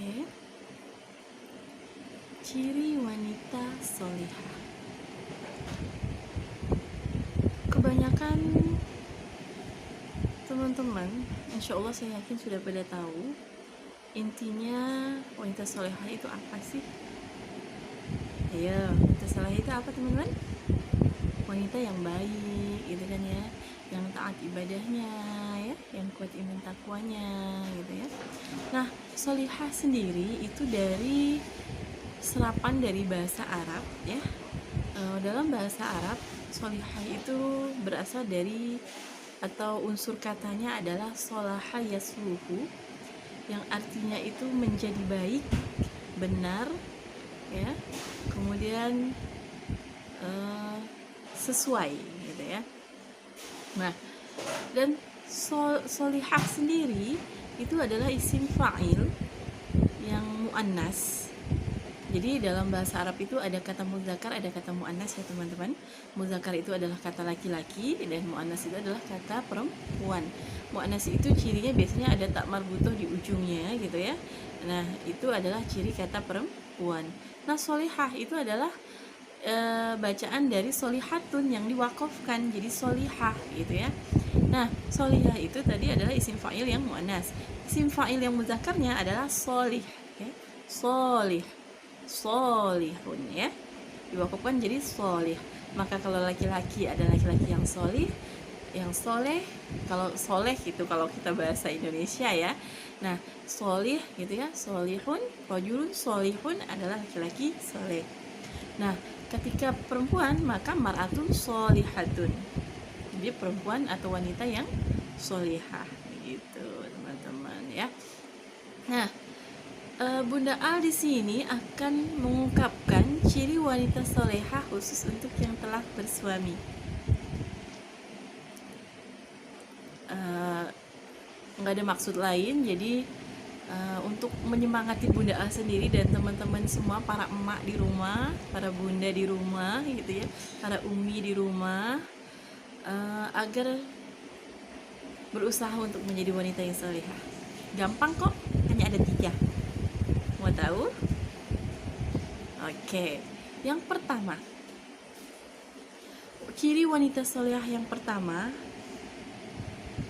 Oke, ciri wanita solihah. Kebanyakan teman-teman, insya Allah saya yakin sudah pada tahu intinya wanita solihah itu apa sih? Ayo, wanita solihah itu apa teman-teman? Wanita yang baik, gitu kan ya, yang taat ibadahnya, ya, yang kuat iman takwanya, gitu ya. Nah, solihah sendiri itu dari serapan dari bahasa Arab, ya. Dalam bahasa Arab, solihah itu berasal dari atau unsur katanya adalah solaha yasluhu, yang artinya itu menjadi baik, benar, ya. Kemudian sesuai, gitu ya. Nah, dan solihah sendiri itu adalah isim fa'il yang muannas. Jadi dalam bahasa Arab itu ada kata muzakkar, ada kata muannas ya teman-teman. Muzakkar itu adalah kata laki-laki dan muannas itu adalah kata perempuan. Muannas itu cirinya biasanya ada tak marbutoh di ujungnya gitu ya. Nah, itu adalah ciri kata perempuan. Nah, solihah itu adalah bacaan dari solihatun yang diwakafkan jadi solihah gitu ya. Nah, solihah itu tadi adalah isim fa'il yang muannas. Isim fa'il yang muzakkarnya adalah solih, ya. Solih, solihun ya. Diwakafkan jadi solih. Maka kalau laki-laki ada laki-laki yang solih, yang soleh. Kalau soleh itu kalau kita bahasa Indonesia ya. Nah, solih gitu ya, solihun, rajulun solihun adalah laki-laki soleh. Nah, ketika perempuan maka mar'atun solihatun, jadi perempuan atau wanita yang solihah gitu teman-teman ya. Nah, Bunda Al di sini akan mengungkapkan ciri wanita solehah khusus untuk yang telah bersuami. Nggak ada maksud lain, jadi untuk menyemangati Bunda Al sendiri dan teman-teman semua, para emak di rumah, para bunda di rumah gitu ya, para umi di rumah, agar berusaha untuk menjadi wanita yang solehah. Gampang kok, hanya ada 3. Mau tahu? Oke, yang pertama, ciri wanita solehah yang pertama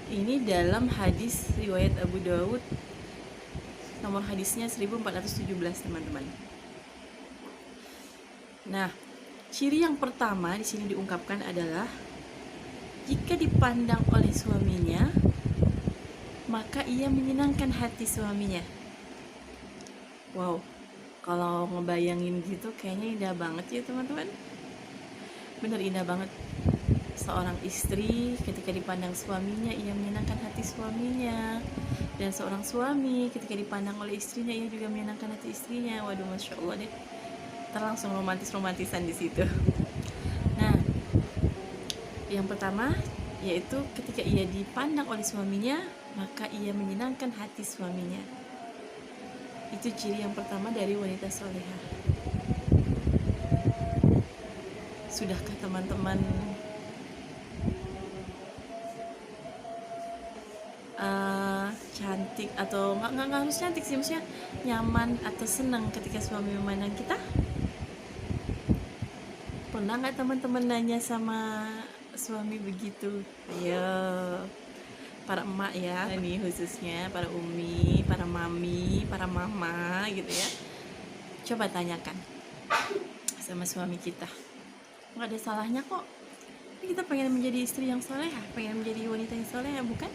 ini dalam hadis riwayat Abu Dawud, nomor hadisnya 1417 teman-teman. Nah, ciri yang pertama di sini diungkapkan adalah jika dipandang oleh suaminya, maka ia menyenangkan hati suaminya. Wow, kalau ngebayangin gitu kayaknya indah banget ya teman-teman. Bener indah banget. Seorang istri ketika dipandang suaminya, ia menyenangkan hati suaminya. Dan seorang suami ketika dipandang oleh istrinya, ia juga menyenangkan hati istrinya. Waduh, masya Allah deh. Terlangsung romantis-romantisan di situ. Nah, yang pertama yaitu ketika ia dipandang oleh suaminya, maka ia menyenangkan hati suaminya. Itu ciri yang pertama dari wanita solehah. Sudahkah teman-teman cantik, atau nggak harus cantik sih, maksudnya nyaman atau senang ketika suami memandang kita? Pernah nggak teman-teman nanya sama suami begitu? Ayo, para emak ya, ini khususnya para umi, para mami, para mama gitu ya. Coba tanyakan sama suami kita. Nggak ada salahnya kok. Kita pengen menjadi istri yang solehah, pengen menjadi wanita yang solehah, bukan?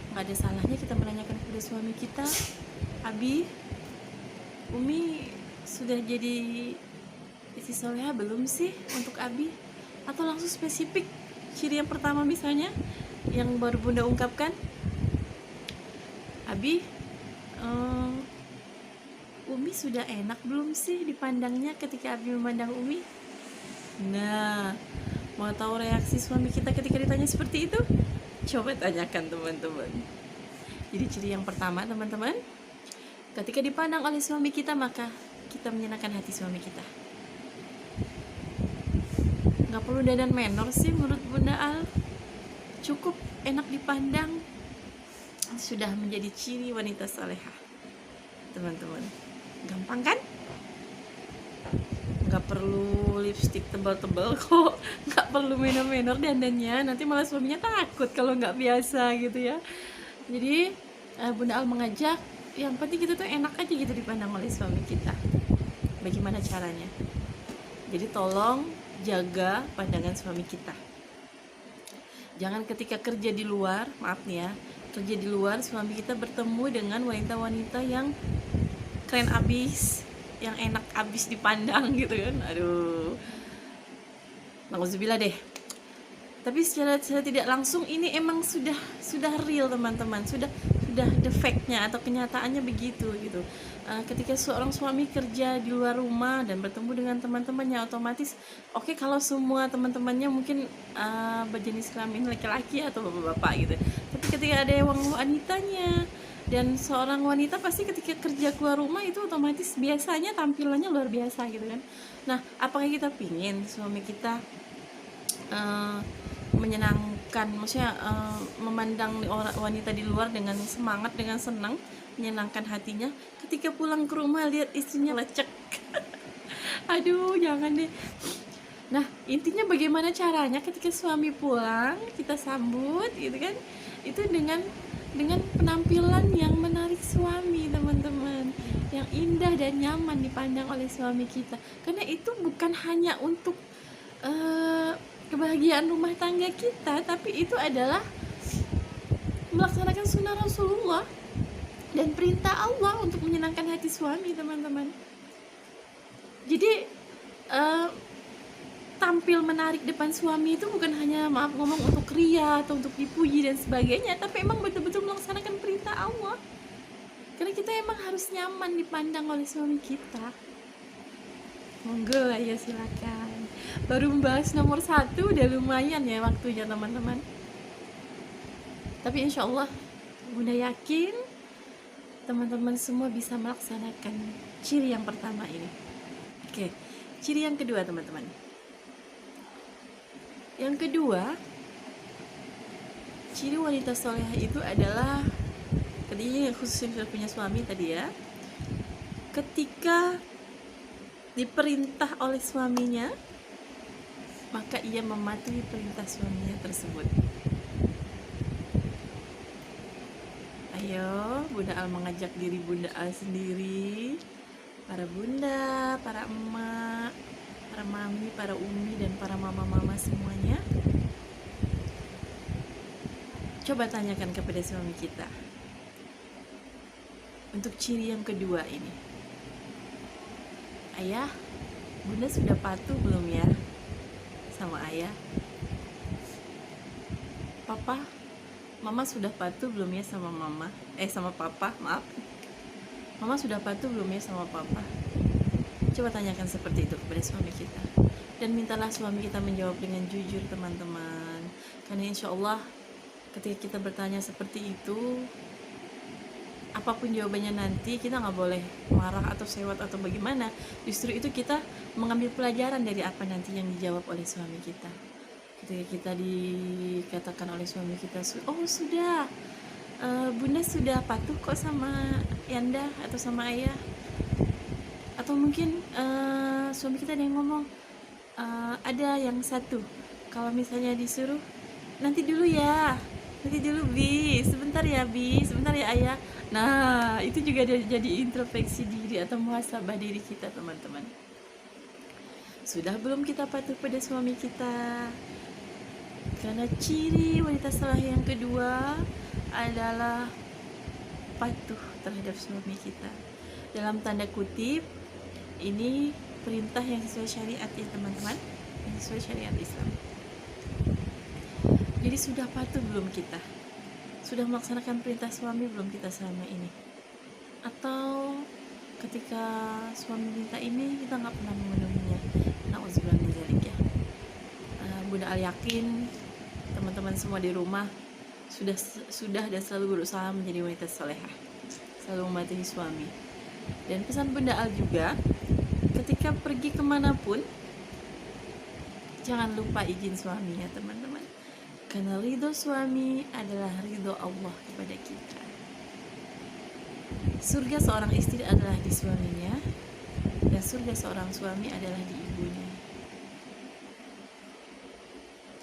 Nggak ada salahnya kita menanyakan kepada suami kita, Abi, Umi sudah jadi istri solehah belum sih untuk Abi? Atau langsung spesifik ciri yang pertama misalnya yang baru Bunda ungkapkan, Abi, Umi sudah enak belum sih dipandangnya ketika Abi memandang Umi? Nah, mau tahu reaksi suami kita ketika ditanya seperti itu? Coba tanyakan teman-teman. Jadi ciri yang pertama teman-teman, ketika dipandang oleh suami kita, maka kita menyenangkan hati suami kita. Gak perlu dandan menor sih menurut Bunda Al, cukup enak dipandang sudah menjadi ciri wanita salehah teman-teman. Gampang kan? Nggak perlu lipstick tebal-tebal kok, nggak perlu menor-menor dandannya, nanti malah suaminya takut kalau nggak biasa gitu ya. Jadi Bunda Al mengajak, yang penting kita tuh enak aja gitu dipandang oleh suami kita. Bagaimana caranya? Jadi tolong jaga pandangan suami kita. Jangan ketika kerja di luar, maaf nih ya, kerja di luar suami kita bertemu dengan wanita-wanita yang keren abis, yang enak abis dipandang gitu kan. Aduh, nauzubillah deh. Tapi secara tidak langsung ini emang sudah real teman-teman, sudah the fact-nya atau kenyataannya begitu gitu. Ketika seorang suami kerja di luar rumah dan bertemu dengan teman-temannya, otomatis oke, kalau semua teman-temannya mungkin berjenis kelamin laki-laki atau bapak-bapak gitu. Tapi ketika ada yang wanitanya, dan seorang wanita pasti ketika kerja keluar rumah itu otomatis biasanya tampilannya luar biasa gitu kan. Nah, apakah kita pingin suami kita menyenangkan, maksudnya memandang wanita di luar dengan semangat, dengan senang, menyenangkan hatinya, ketika pulang ke rumah lihat istrinya lecek? Aduh, jangan deh. Nah, intinya bagaimana caranya ketika suami pulang kita sambut gitu kan, itu dengan penampilan yang menarik suami, teman-teman, yang indah dan nyaman dipandang oleh suami kita. Karena itu bukan hanya untuk kebahagiaan rumah tangga kita, tapi itu adalah melaksanakan sunnah Rasulullah dan perintah Allah untuk menyenangkan hati suami, teman-teman. Jadi tampil menarik depan suami itu bukan hanya maaf ngomong untuk ria atau untuk dipuji dan sebagainya, tapi emang betul-betul melaksanakan perintah Allah. Karena kita emang harus nyaman dipandang oleh suami kita. Monggo, ayo silakan. Baru membahas nomor 1 udah lumayan ya waktunya, teman-teman. Tapi insya Allah Bunda yakin teman-teman semua bisa melaksanakan ciri yang pertama ini. Oke, ciri yang kedua, teman-teman. Yang kedua, ciri wanita solehah itu adalah, tadinya khususnya punya suami tadi ya, ketika diperintah oleh suaminya, maka ia mematuhi perintah suaminya tersebut. Ayo, Bunda Al mengajak diri Bunda Al sendiri, para bunda, para emak, para mami, para umi, dan para mama-mama semuanya. Coba tanyakan kepada suami kita untuk ciri yang kedua ini. Ayah, Bunda sudah patuh belum ya sama ayah? Papa, Mama sudah patuh belum ya sama sama papa? Maaf, Mama sudah patuh belum ya sama papa? Coba tanyakan seperti itu kepada suami kita. Dan mintalah suami kita menjawab dengan jujur, teman-teman. Karena insya Allah ketika kita bertanya seperti itu, apapun jawabannya nanti, kita nggak boleh marah atau sewot atau bagaimana. Justru itu kita mengambil pelajaran dari apa nanti yang dijawab oleh suami kita. Ketika kita dikatakan oleh suami kita, oh sudah, Bunda sudah patuh kok sama Yanda atau sama ayah. Atau mungkin suami kita ada yang ngomong, ada yang satu, kalau misalnya disuruh, nanti dulu ya, nanti dulu Bi, sebentar ya Bi, sebentar ya ayah. Nah, itu juga jadi introspeksi diri atau muhasabah diri kita, teman-teman. Sudah belum kita patuh pada suami kita? Karena ciri wanita solehah yang kedua adalah patuh terhadap suami kita. Dalam tanda kutip, ini perintah yang sesuai syariat ya, teman-teman, yang sesuai syariat Islam. Jadi sudah patuh belum kita? Sudah melaksanakan perintah suami belum kita selama ini? Atau ketika suami minta ini kita nggak pernah memenuhinya? Nauzubillah min dzalik ya. Bunda Al yakin teman-teman semua di rumah sudah dan selalu berusaha menjadi wanita solehah, selalu mematuhi suami. Dan pesan Bunda Al juga, ketika pergi kemanapun jangan lupa izin suami ya, teman-teman. Karena ridho suami adalah ridho Allah kepada kita. Surga seorang istri adalah di suaminya, dan surga seorang suami adalah di ibunya.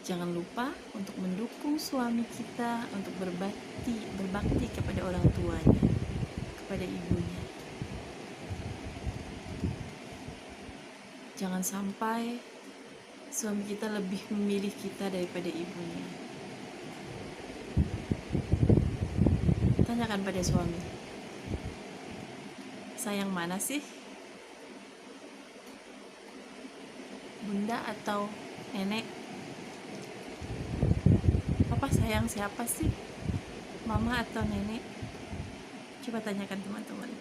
Jangan lupa untuk mendukung suami kita untuk berbakti kepada orang tuanya, kepada ibunya. Jangan sampai suami kita lebih memilih kita daripada ibunya. Tanyakan pada suami, sayang mana sih? Bunda atau nenek? Papa sayang siapa sih? Mama atau nenek? Coba tanyakan teman-teman.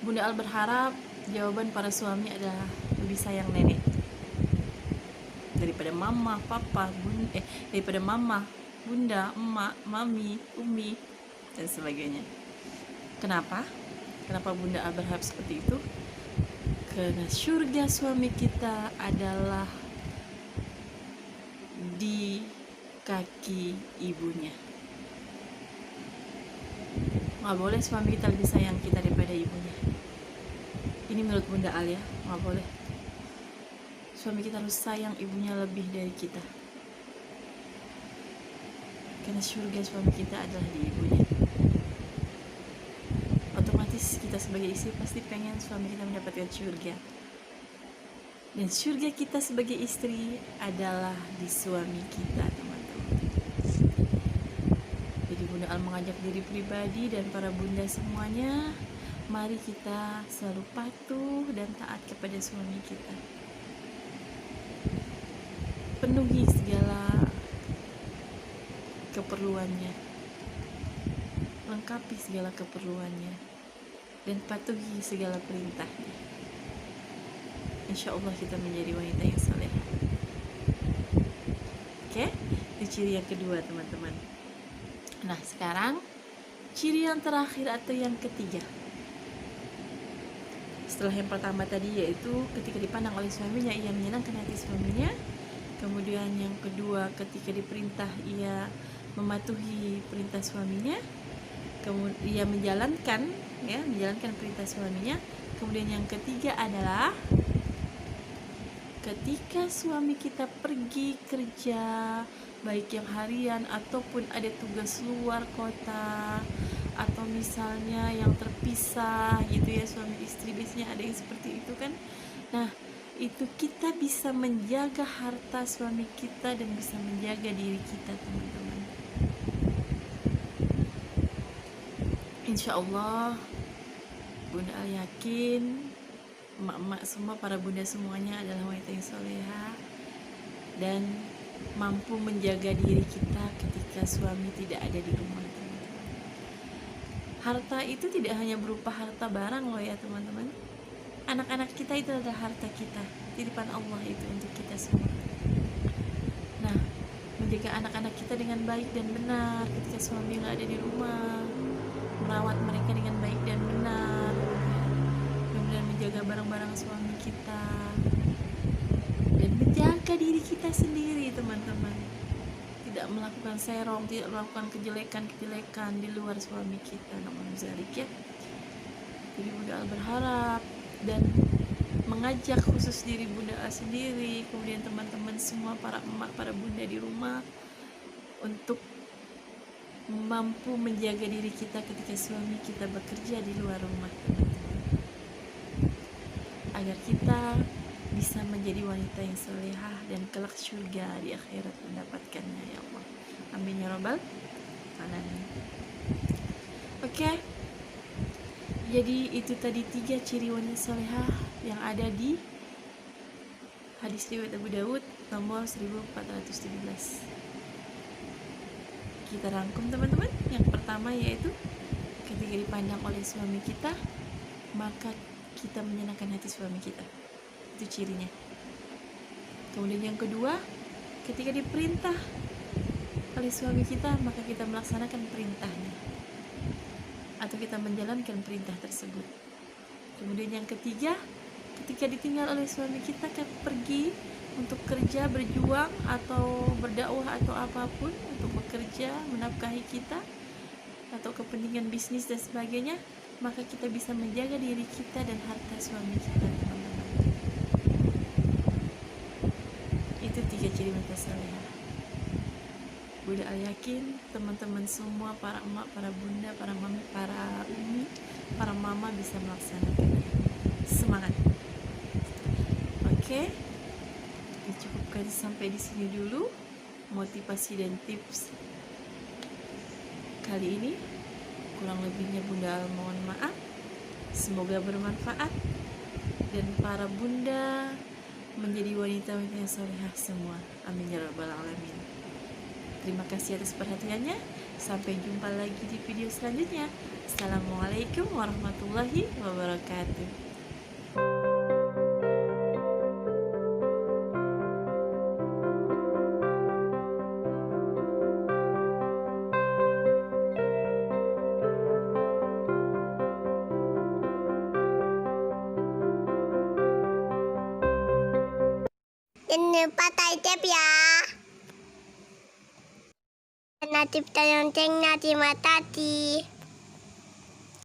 Bunda Al berharap jawaban para suami adalah lebih sayang nenek daripada mama, papa, daripada mama, bunda, emak, mami, umi, dan sebagainya. Kenapa? Kenapa Bunda Al berharap seperti itu? Karena surga suami kita adalah di kaki ibunya. Nggak boleh suami kita lebih sayang kita daripada ibunya. Ini menurut Bunda Al ya, nggak boleh. Suami kita harus sayang ibunya lebih dari kita. Karena surga suami kita adalah di ibunya. Otomatis kita sebagai istri pasti pengen suami kita mendapatkan surga. Dan surga kita sebagai istri adalah di suami kita, teman-teman. Jadi Bunda Al mengajak diri pribadi dan para bunda semuanya, mari kita selalu patuh dan taat kepada suami kita. Penuhi segala keperluannya, lengkapi segala keperluannya, dan patuhi segala perintahnya. Insya Allah kita menjadi wanita yang saleh. Oke, itu ciri yang kedua, teman-teman. Nah, sekarang ciri yang terakhir atau yang ketiga. Setelah yang pertama tadi, yaitu ketika dipandang oleh suaminya ia menyenangkan hati suaminya. Kemudian yang kedua, ketika diperintah ia mematuhi perintah suaminya. Kemudian ia menjalankan perintah suaminya. Kemudian yang ketiga adalah ketika suami kita pergi kerja, baik yang harian ataupun ada tugas luar kota, atau misalnya yang terpisah gitu ya, suami istri biasanya ada yang seperti itu kan. Nah, itu kita bisa menjaga harta suami kita dan bisa menjaga diri kita, teman-teman. Insya Allah Bunda Al yakin emak-emak semua, para bunda semuanya adalah wanita yang soleha dan mampu menjaga diri kita ketika suami tidak ada di rumah, teman-teman. Harta itu tidak hanya berupa harta barang loh ya, teman-teman. Anak-anak kita itu adalah harta kita, titipan Allah itu untuk kita semua. Nah, menjaga anak-anak kita dengan baik dan benar ketika suami nggak ada di rumah, merawat mereka dengan baik dan benar, kemudian menjaga barang-barang suami kita, dan menjaga diri kita sendiri, teman-teman. Tidak melakukan serong, tidak melakukan kejelekan-kejelekan di luar suami kita, namun zalik ya. Jadi Bunda Al berharap dan mengajak khusus diri Bunda Al sendiri, kemudian teman-teman semua, para emak, para bunda di rumah, untuk mampu menjaga diri kita ketika suami kita bekerja di luar rumah, teman-teman, agar kita bisa menjadi wanita yang solehah dan kelak surga di akhirat mendapatkannya, ya Allah. Amin ya rabbal alamin. Oke. Jadi itu tadi 3 ciri wanita solehah yang ada di hadis riwayat Abu Daud nomor 1417. Kita rangkum, teman-teman. Yang pertama yaitu ketika dipandang oleh suami kita, maka kita menyenangkan hati suami kita. Itu cirinya. Kemudian yang kedua, ketika diperintah oleh suami kita, maka kita melaksanakan perintahnya atau kita menjalankan perintah tersebut. Kemudian yang ketiga, ketika ditinggal oleh suami kita pergi untuk kerja, berjuang atau berdakwah atau apapun untuk bekerja menafkahi kita, atau kepentingan bisnis dan sebagainya, maka kita bisa menjaga diri kita dan harta suami kita, teman-teman. Itu 3 ciri wanita salehah. Bunda Al yakin teman-teman semua, para emak, para bunda, para mami, para umi, para mama bisa melaksanakannya. Semangat. Oke, dicukupkan sampai di sini dulu motivasi dan tips kali ini. Kurang lebihnya Bunda Al mohon maaf. Semoga bermanfaat dan para bunda menjadi wanita-wanita yang salehah semua. Amin ya rabbal alamin. Terima kasih atas perhatiannya. Sampai jumpa lagi di video selanjutnya. Assalamualaikum warahmatullahi wabarakatuh. Jangan lupa subscribe ya. Notif loncengnya, terima kasih.